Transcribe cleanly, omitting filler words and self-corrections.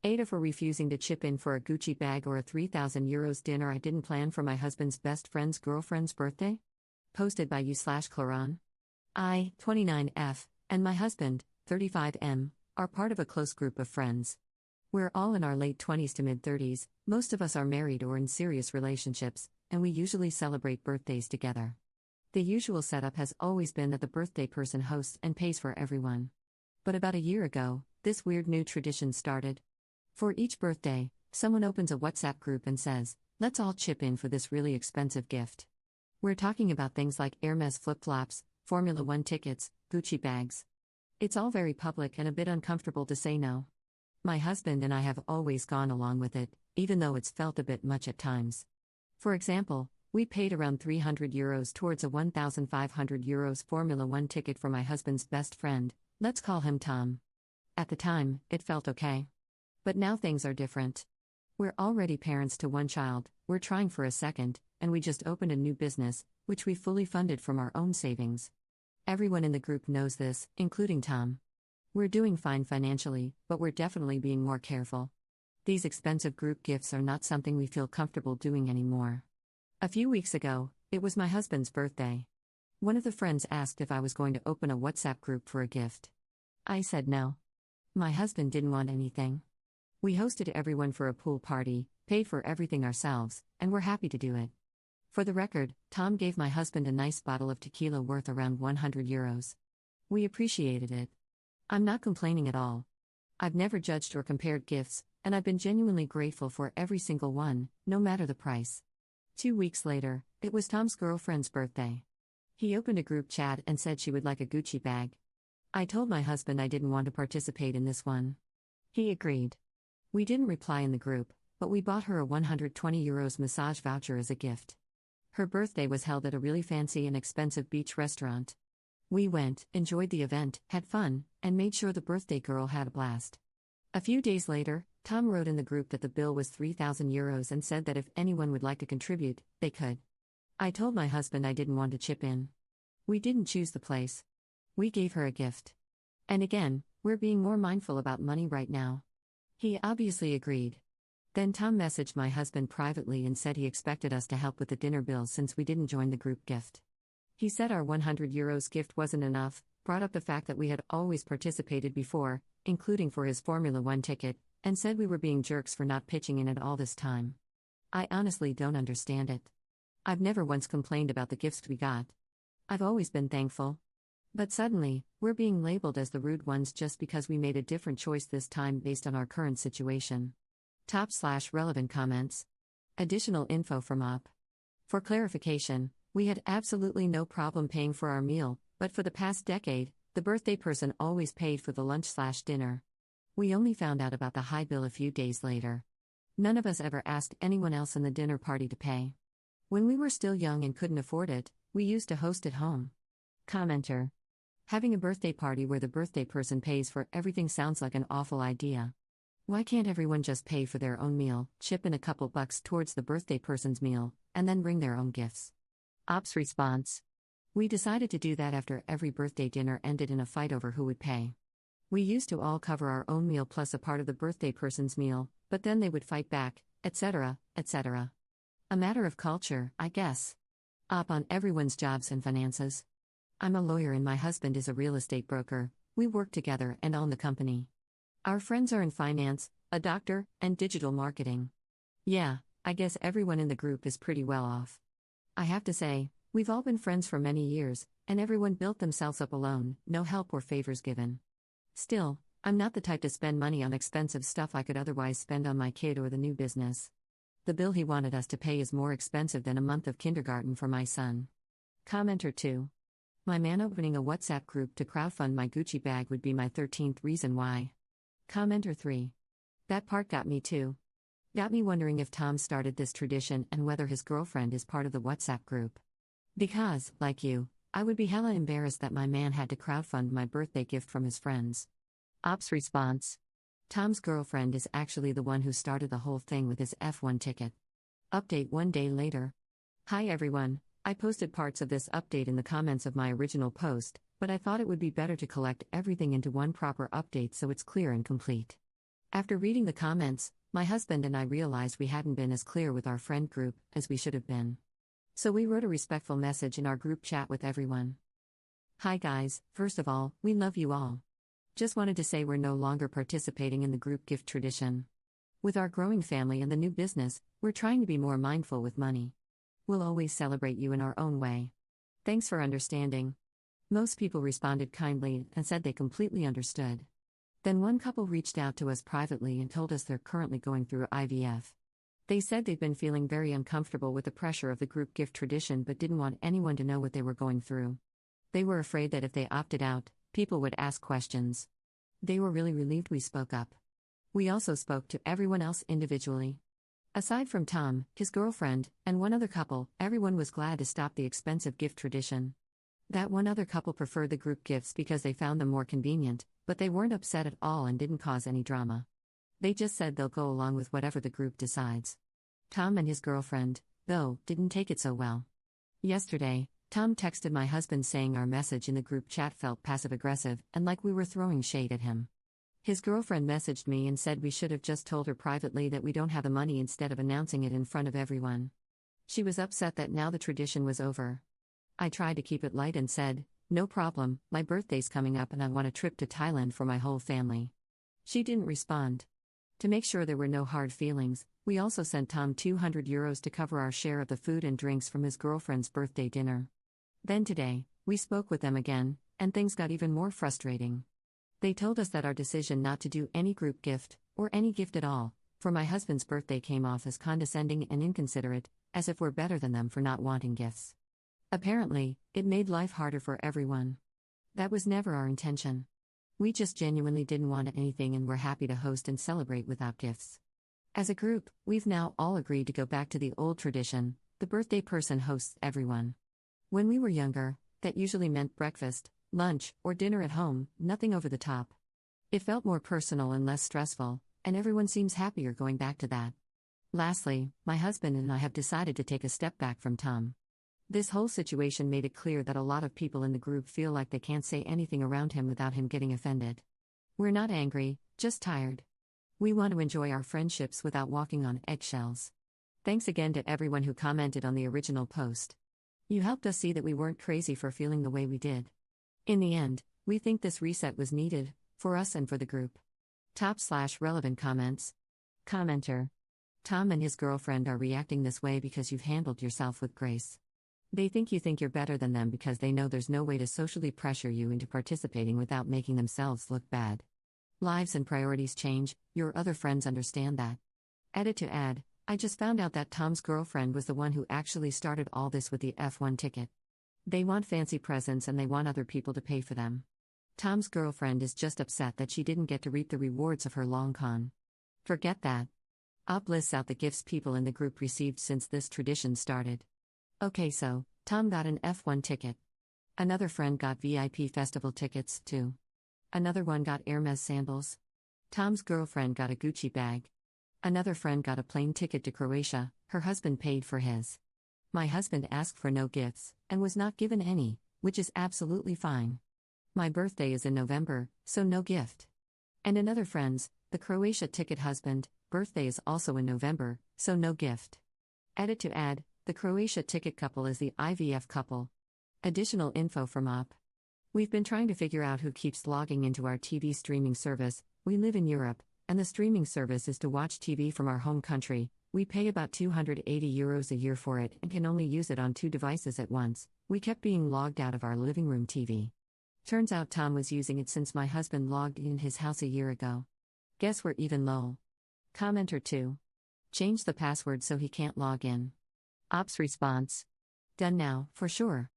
AITAH for refusing to chip in for a Gucci bag or a €3,000 dinner I didn't plan for my husband's best friend's girlfriend's birthday? Posted by you/Claron. I, 29F, and my husband, 35M, are part of a close group of friends. We're all in our late 20s to mid-30s, most of us are married or in serious relationships, and we usually celebrate birthdays together. The usual setup has always been that the birthday person hosts and pays for everyone. But about a year ago, this weird new tradition started. For each birthday, someone opens a WhatsApp group and says, "Let's all chip in for this really expensive gift." We're talking about things like Hermes flip-flops, Formula One tickets, Gucci bags. It's all very public and a bit uncomfortable to say no. My husband and I have always gone along with it, even though it's felt a bit much at times. For example, we paid around €300 towards a €1,500 Formula One ticket for my husband's best friend, let's call him Tom. At the time, it felt okay. But now things are different. We're already parents to one child, we're trying for a second, and we just opened a new business, which we fully funded from our own savings. Everyone in the group knows this, including Tom. We're doing fine financially, but we're definitely being more careful. These expensive group gifts are not something we feel comfortable doing anymore. A few weeks ago, it was my husband's birthday. One of the friends asked if I was going to open a WhatsApp group for a gift. I said no. My husband didn't want anything. We hosted everyone for a pool party, paid for everything ourselves, and we're happy to do it. For the record, Tom gave my husband a nice bottle of tequila worth around €100. We appreciated it. I'm not complaining at all. I've never judged or compared gifts, and I've been genuinely grateful for every single one, no matter the price. 2 weeks later, it was Tom's girlfriend's birthday. He opened a group chat and said she would like a Gucci bag. I told my husband I didn't want to participate in this one. He agreed. We didn't reply in the group, but we bought her a €120 massage voucher as a gift. Her birthday was held at a really fancy and expensive beach restaurant. We went, enjoyed the event, had fun, and made sure the birthday girl had a blast. A few days later, Tom wrote in the group that the bill was €3,000 and said that if anyone would like to contribute, they could. I told my husband I didn't want to chip in. We didn't choose the place. We gave her a gift. And again, we're being more mindful about money right now. He obviously agreed. Then Tom messaged my husband privately and said he expected us to help with the dinner bill since we didn't join the group gift. He said our €100 gift wasn't enough, brought up the fact that we had always participated before, including for his Formula One ticket, and said we were being jerks for not pitching in at all this time. I honestly don't understand it. I've never once complained about the gifts we got. I've always been thankful. But suddenly, we're being labeled as the rude ones just because we made a different choice this time based on our current situation. Top/relevant comments. Additional info from UP. For clarification, we had absolutely no problem paying for our meal, but for the past decade, the birthday person always paid for the lunch/dinner. We only found out about the high bill a few days later. None of us ever asked anyone else in the dinner party to pay. When we were still young and couldn't afford it, we used to host at home. Commenter. Having a birthday party where the birthday person pays for everything sounds like an awful idea. Why can't everyone just pay for their own meal, chip in a couple bucks towards the birthday person's meal, and then bring their own gifts? Op's response. We decided to do that after every birthday dinner ended in a fight over who would pay. We used to all cover our own meal plus a part of the birthday person's meal, but then they would fight back, etc., etc. A matter of culture, I guess. Op on everyone's jobs and finances. I'm a lawyer and my husband is a real estate broker. We work together and own the company. Our friends are in finance, a doctor, and digital marketing. Yeah, I guess everyone in the group is pretty well off. I have to say, we've all been friends for many years, and everyone built themselves up alone, no help or favors given. Still, I'm not the type to spend money on expensive stuff I could otherwise spend on my kid or the new business. The bill he wanted us to pay is more expensive than a month of kindergarten for my son. Commenter 2. My man opening a WhatsApp group to crowdfund my Gucci bag would be my 13th reason why. Commenter 3. That part got me too. Got me wondering if Tom started this tradition and whether his girlfriend is part of the WhatsApp group. Because, like you, I would be hella embarrassed that my man had to crowdfund my birthday gift from his friends. Op's response. Tom's girlfriend is actually the one who started the whole thing with his F1 ticket. Update 1 day later. Hi everyone. I posted parts of this update in the comments of my original post, but I thought it would be better to collect everything into one proper update so it's clear and complete. After reading the comments, my husband and I realized we hadn't been as clear with our friend group as we should have been. So we wrote a respectful message in our group chat with everyone. Hi guys, first of all, we love you all. Just wanted to say we're no longer participating in the group gift tradition. With our growing family and the new business, we're trying to be more mindful with money. We'll always celebrate you in our own way. Thanks for understanding. Most people responded kindly and said they completely understood. Then one couple reached out to us privately and told us they're currently going through IVF. They said they've been feeling very uncomfortable with the pressure of the group gift tradition but didn't want anyone to know what they were going through. They were afraid that if they opted out, people would ask questions. They were really relieved we spoke up. We also spoke to everyone else individually. Aside from Tom, his girlfriend, and one other couple, everyone was glad to stop the expensive gift tradition. That one other couple preferred the group gifts because they found them more convenient, but they weren't upset at all and didn't cause any drama. They just said they'll go along with whatever the group decides. Tom and his girlfriend, though, didn't take it so well. Yesterday, Tom texted my husband saying our message in the group chat felt passive-aggressive and like we were throwing shade at him. His girlfriend messaged me and said we should have just told her privately that we don't have the money instead of announcing it in front of everyone. She was upset that now the tradition was over. I tried to keep it light and said, "No problem, my birthday's coming up and I want a trip to Thailand for my whole family." She didn't respond. To make sure there were no hard feelings, we also sent Tom €200 to cover our share of the food and drinks from his girlfriend's birthday dinner. Then today, we spoke with them again, and things got even more frustrating. They told us that our decision not to do any group gift, or any gift at all, for my husband's birthday came off as condescending and inconsiderate, as if we're better than them for not wanting gifts. Apparently, it made life harder for everyone. That was never our intention. We just genuinely didn't want anything and were happy to host and celebrate without gifts. As a group, we've now all agreed to go back to the old tradition: the birthday person hosts everyone. When we were younger, that usually meant breakfast, lunch, or dinner at home, nothing over the top. It felt more personal and less stressful, and everyone seems happier going back to that. Lastly, my husband and I have decided to take a step back from Tom. This whole situation made it clear that a lot of people in the group feel like they can't say anything around him without him getting offended. We're not angry, just tired. We want to enjoy our friendships without walking on eggshells. Thanks again to everyone who commented on the original post. You helped us see that we weren't crazy for feeling the way we did. In the end, we think this reset was needed, for us and for the group. Top/relevant comments. Commenter. Tom and his girlfriend are reacting this way because you've handled yourself with grace. They think you're better than them because they know there's no way to socially pressure you into participating without making themselves look bad. Lives and priorities change, your other friends understand that. Edit to add, I just found out that Tom's girlfriend was the one who actually started all this with the F1 ticket. They want fancy presents and they want other people to pay for them. Tom's girlfriend is just upset that she didn't get to reap the rewards of her long con. Forget that. Op lists out the gifts people in the group received since this tradition started. Okay, so, Tom got an F1 ticket. Another friend got VIP festival tickets, too. Another one got Hermes sandals. Tom's girlfriend got a Gucci bag. Another friend got a plane ticket to Croatia, her husband paid for his. My husband asked for no gifts, and was not given any, which is absolutely fine. My birthday is in November, so no gift. And another friend's, the Croatia ticket husband, birthday is also in November, so no gift. Edit to add, the Croatia ticket couple is the IVF couple. Additional info from Op. We've been trying to figure out who keeps logging into our TV streaming service. We live in Europe, and the streaming service is to watch TV from our home country. We pay about €280 a year for it and can only use it on 2 devices at once. We kept being logged out of our living room TV. Turns out Tom was using it since my husband logged in his house a year ago. Guess we're even lol. Commenter 2. Change the password so he can't log in. Op's response. Done now, for sure.